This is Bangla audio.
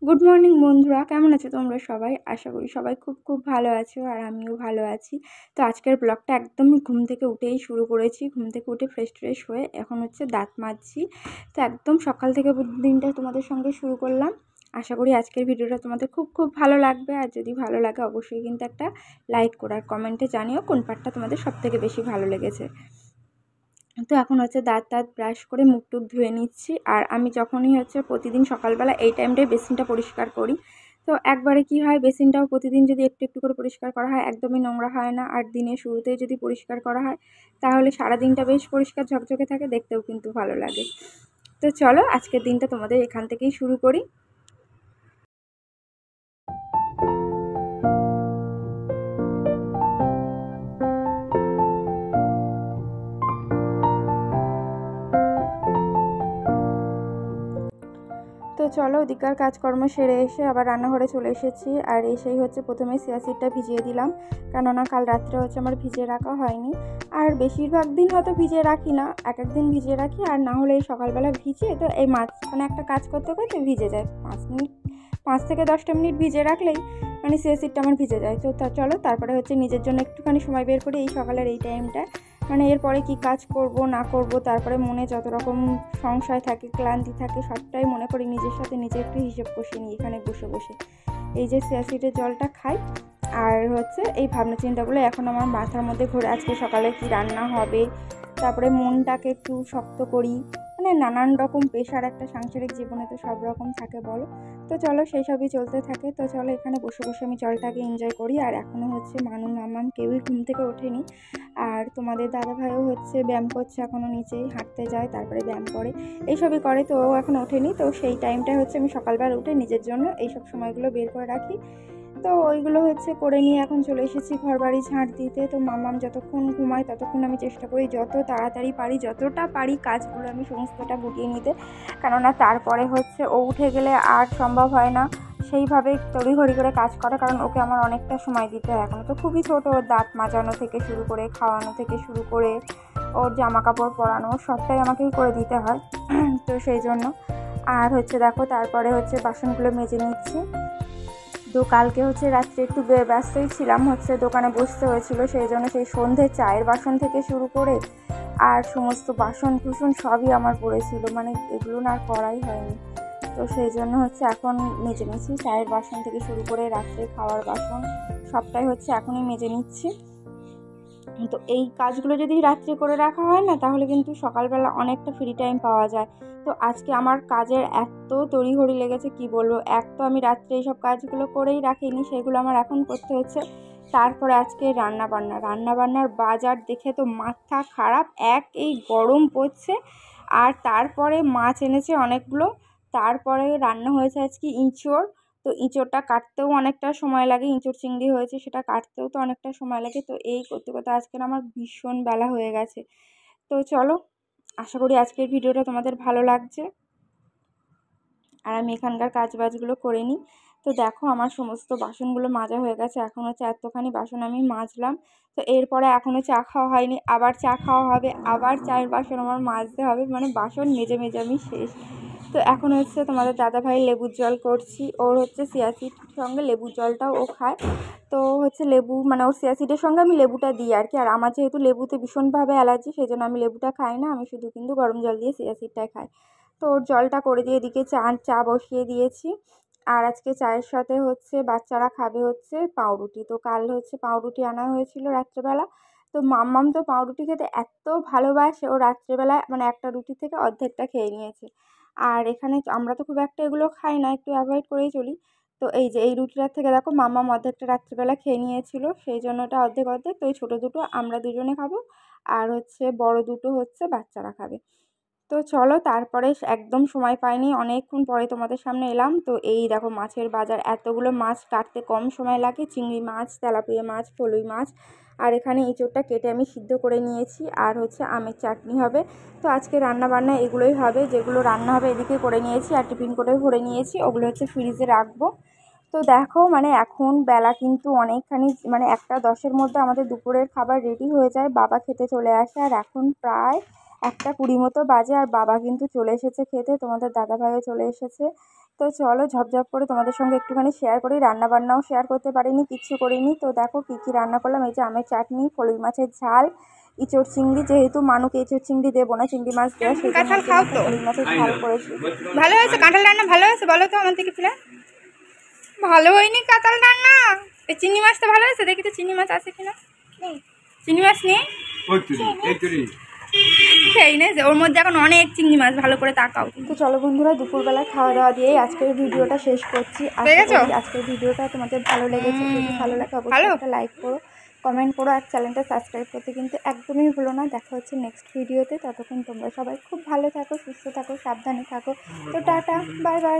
গুড মর্নিং বন্ধুরা, কেমন আছো তোমরা সবাই? আশা করি সবাই খুব খুব ভালো আছো আর আমিও ভালো আছি। তো আজকের ব্লগটা একদমই ঘুম থেকে উঠেই শুরু করেছি। ঘুম থেকে উঠে ফ্রেশ হয়ে এখন হচ্ছে দাঁত মাজছি। তো একদম সকাল থেকে দিনটা তোমাদের সঙ্গে শুরু করলাম। আশা করি আজকের ভিডিওটা তোমাদের খুব খুব ভালো লাগবে। আর যদি ভালো লাগে অবশ্যই কিন্তু একটা লাইক করো আর কমেন্টে জানিও কোন পার্টটা তোমাদের সবথেকে বেশি ভালো লেগেছে। তো এখন হচ্ছে দাঁত ব্রাশ করে মুখ টুক ধুয়ে নিচ্ছি। আর আমি যখনই হচ্ছে প্রতিদিন সকালবেলা এই টাইমটায় বেসিনটা পরিষ্কার করি। তো একবারে কি হয়, বেসিনটাও প্রতিদিন যদি একটু একটু করে পরিষ্কার করা হয় একদমই নোংরা হয় না। আর দিনের শুরুতেই যদি পরিষ্কার করা হয় তাহলে সারাদিনটা বেশ পরিষ্কার ঝকঝকে থাকে, দেখতেও কিন্তু ভালো লাগে। তো চলো আজকের দিনটা তোমাদের এখান থেকেই শুরু করি। তো চলো ওদিককার কাজকর্ম সেরে এসে আবার রান্নাঘরে চলে এসেছি। আর এসেই হচ্ছে প্রথমে চিয়া সিডটা ভিজিয়ে দিলাম, কেননা কাল রাত্রে হচ্ছে আমার ভিজিয়ে রাখা হয়নি। আর বেশিরভাগ দিন হয়তো ভিজিয়ে রাখি না, এক একদিন ভিজিয়ে রাখি, আর না হলে এই সকালবেলা ভিজে তো এই মাঝখানে একটা কাজ করতে করতে ভিজে যায়। 5 থেকে 10টা মিনিট ভিজিয়ে রাখলেই মানে চিয়া সিডটা আমার ভিজে যায়। তো চলো তারপরে হচ্ছে নিজের জন্য একটুখানি সময় বের করি এই সকালের এই টাইমটা। মানে এরপরে কি কাজ করব না করব, তারপরে মনে যত রকম সংশয় থাকে, ক্লান্তি থাকে, সবটাই মনে করি নিজের সাথে নিজে একটু হিসেব কষে নিই এখানে বসে বসে। এই যে চিয়া সিডের জলটা খাই আর হচ্ছে এই ভাবনা চিন্তাগুলো এখন আমার মাথার মধ্যে ঘুরে, আজকে সকালে কি রান্না হবে, তারপরে মনটাকে একটু শক্ত করি। মানে নানান রকম পেশার একটা সাংসারিক জীবনে তো সব রকম থাকে বলো। তো চলো সেই সবই চলতে থাকে। তো চলো এখানে বসে বসে আমি জলটাকে এনজয় করি। আর এখনও হচ্ছে মানু মামাম কেউই ঘুম থেকে ওঠেনি। আর তোমাদের দাদাভাইও হচ্ছে ব্যায়াম করছে, এখনও নিচেই হাঁটতে যায়, তারপরে ব্যায়াম করে এইসবই করে। তো ও এখন ওঠেনি, তো সেই টাইমটা হচ্ছে আমি সকালবেলা উঠে নিজের জন্য এইসব সময়গুলো বের করে রাখি। তো ওইগুলো হচ্ছে করে নিয়ে এখন চলে এসেছি ঘর বাড়ি ঝাঁট দিতে। তো মামাম যতক্ষণ ঘুমায় ততক্ষণ আমি চেষ্টা করি যত তাড়াতাড়ি পারি, যতটা পারি কাজগুলো আমি সমস্তটা গুটিয়ে নিতে, কেননা তারপরে হচ্ছে ও উঠে গেলে আর সম্ভব হয় না সেইভাবে তড়িঘড়ি করে কাজ করা, কারণ ওকে আমার অনেকটা সময় দিতে হয়। এখনও তো খুবই ছোটো, ওর দাঁত মাজানো থেকে শুরু করে খাওয়ানো থেকে শুরু করে ওর জামা কাপড় পরানো সবটাই আমাকেই করে দিতে হয়। তো সেই জন্য আর হচ্ছে দেখো তারপরে হচ্ছে বাসনগুলো মেজে নিচ্ছি। তো কালকে হচ্ছে রাত্রে একটু ব্যস্তই ছিলাম, হচ্ছে দোকানে বসতে হয়েছিল, সেই জন্য সেই সন্ধ্যে চায়ের বাসন থেকে শুরু করে আর সমস্ত বাসন কুসন সবই আমার পড়েছিল, মানে এগুলো না আর করাই হয়নি। তো সেই জন্য হচ্ছে এখন মেজে নিচ্ছি, চায়ের বাসন থেকে শুরু করে রাত্রে খাওয়ার বাসন সবটাই হচ্ছে এখনই মেজে নিচ্ছি। তো এই কাজগুলো যদি রাত্রে করে রাখা হয় না তাহলে কিন্তু সকালবেলা অনেকটা ফ্রি টাইম পাওয়া যায়। তো আজকে আমার কাজের এত তড়িঘড়ি লেগেছে কি বলবো, এক তো আমি রাত্রে এইসব কাজগুলো করেই রাখিনি, সেগুলো আমার এখন করতে হচ্ছে। তারপরে আজকে রান্নাবান্নার বাজার দেখে তো মাথা খারাপ, এই গরম পড়ছে। আর তারপরে মাছ এনেছে অনেকগুলো, তারপরে রান্না হয়েছে আজকে ইঁচড়। তো ইঁচড়টা কাটতেও অনেকটা সময় লাগে, ইঁচড় চিংড়ি হয়েছে সেটা কাটতেও তো অনেকটা সময় লাগে। তো এই করতে করতে আজকের আমার ভীষণ বেলা হয়ে গেছে। তো চলো, আশা করি আজকের ভিডিওটা তোমাদের ভালো লাগছে। আর আমি এখানকার কাজবাজগুলো করে নিই। তো দেখো আমার সমস্ত বাসনগুলো মাজা হয়ে গেছে, এখন হচ্ছে এতখানি বাসন আমি মাজলাম। তো এরপরে এখনও চা খাওয়া হয়নি, আবার চা খাওয়া হবে, আবার চায়ের বাসন আমার মাজতে হবে, মানে বাসন মেজে মেজে আমি শেষ। তো এখন হচ্ছে তোমাদের দাদাভাই লেবুর জল করছি, ওর হচ্ছে সিয়াসিড সঙ্গে লেবুর জলটাও ও খায়। তো হচ্ছে লেবু মানে ওর সিয়াসিডের সঙ্গে আমি লেবুটা দিই আর কি। আর আমার যেহেতু লেবুতে ভীষণভাবে অ্যালার্জি, সেই জন্য আমি লেবুটা খাই না, আমি শুধু কিন্তু গরম জল দিয়ে সিয়াসিডটাই খাই। তো ওর জলটা করে দিয়ে এদিকে চা বসিয়ে দিয়েছি। আর আজকে চায়ের সাথে হচ্ছে বাচ্চারা খাবে হচ্ছে পাউরুটি। তো কাল হচ্ছে পাউরুটি আনা হয়েছিল রাত্রেবেলা। তো মাম্মাম তো পাউরুটি খেতে এত ভালোবাসে, ও রাত্রেবেলায় মানে একটা রুটি থেকে অর্ধেকটা খেয়ে নিয়েছে। আর এখানে আমরা তো খুব একটা এগুলো খাই না, একটু অ্যাভয়েড করেই চলি। তো এই যে এই রুটিটার থেকে দেখো মাম্মাম অর্ধেকটা রাত্রেবেলা খেয়ে নিয়েছিল, সেই জন্য ওটা অর্ধেক অর্ধেক। তো এই ছোটো দুটো আমরা দুজনে খাবো, আর হচ্ছে বড় দুটো হচ্ছে বাচ্চারা খাবে। তো চলো তারপরে একদম সময় পাইনি, অনেকক্ষণ পরে তোমাদের সামনে এলাম। তো এই দেখো মাছের বাজার, এতগুলো মাছ কাটতে কম সময় লাগে, চিংড়ি মাছ, তেলাপিয়া মাছ, ফলুই মাছ। আর এখানে এঁচোড়টা কেটে আমি সিদ্ধ করে নিয়েছি, আর হচ্ছে আমের চাটনি হবে। তো আজকে রান্না বান্না এগুলোই হবে, যেগুলো রান্না হবে এদিকে করে নিয়েছি, আর টিফিন করেও ভরে নিয়েছি, ওগুলো হচ্ছে ফ্রিজে রাখবো। তো দেখো মানে এখন বেলা কিন্তু অনেকখানি, মানে 1টা 10-এর মধ্যে আমাদের দুপুরের খাবার রেডি হয়ে যায়, বাবা খেতে চলে আসে। আর এখন প্রায় 1টা 20 মতো বাজে, আর বাবা কিন্তু চলে এসেছে খেতে, তোমাদের দাদাভাইও চলে এসেছে। তো চলো ঝপঝপ করে তোমাদের সঙ্গে একটুখানি শেয়ার করি। রান্নাবান্নাও শেয়ার করতে পারিনি, কিচ্ছু করিনি। তো দেখো কী কী রান্না করলাম। এই যে আমের চাটনি, ফলুই মাছের ঝাল, ইঁচড় চিংড়ি, যেহেতু মানুকে ইঁচড় চিংড়ি দেবো না, চিংড়ি মাছ দেওয়া, সেই জন্য ফলুই মাছের ঝাল করেছি। ভালো হয়েছে কাঁঠাল রান্না? ভালো হয়েছে বলো তো আমার থেকে ফিরে। ভালো হয়নি কাঁঠাল রান্না? এই চিংড়ি মাছটা ভালো হয়েছে? দেখি তো চিংড়ি মাছ আছে কিনা। চিংড়ি মাছ নেই, সেই নেই, ওর মধ্যে এখন অনেক চিংড়ি মাছ, ভালো করে তাকাও। তো চলো বন্ধুরা, দুপুরবেলা খাওয়া দাওয়া দিয়েই আজকের ভিডিওটা শেষ করছি। আজকের ভিডিওটা তোমাদের ভালো লেগেছে, যদি ভালো লাগে অবশ্যই একটা লাইক করো, কমেন্ট করো, আর চ্যানেলটা সাবস্ক্রাইব করতে কিন্তু একদমই ভুলো না। দেখা হচ্ছে নেক্সট ভিডিওতে। ততক্ষণ তোমরা সবাই খুব ভালো থাকো, সুস্থ থাকো, সাবধানে থাকো। তো টাটা, বাই বাই।